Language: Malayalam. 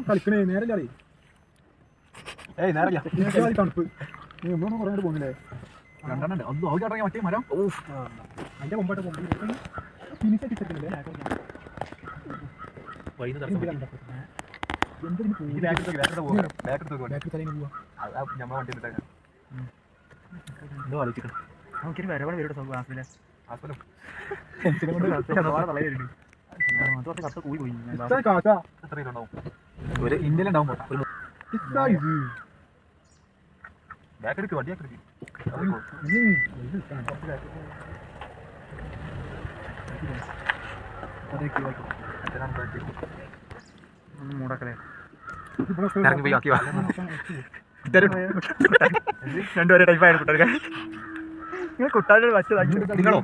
കളിക്കണേ നേരല്ലേ തണുപ്പ് നീ ഒന്നും കുറേ പോകുന്നില്ലേ രണ്ടെണ്ണം അത് ചടങ്ങി മറ്റേ മരം അതിന്റെ മുമ്പായിട്ട് പോകുമ്പോൾ ഫിനിഷ് കിട്ടത്തില്ലേ നമുക്കൊരു വരവാണ് വരുടെ ക്ലാസ്സിലെ ഒരു ഇന്ത്യയിലുണ്ടാവും ബാക്കെടുക്ക് വണ്ടിയാക്കെടുക്ക് മുടക്കലേ രണ്ടുപേരെ ടൈപ്പായാണ് കുട്ടികൾ കുട്ടാട് വച്ചതാക്കി നിങ്ങളോ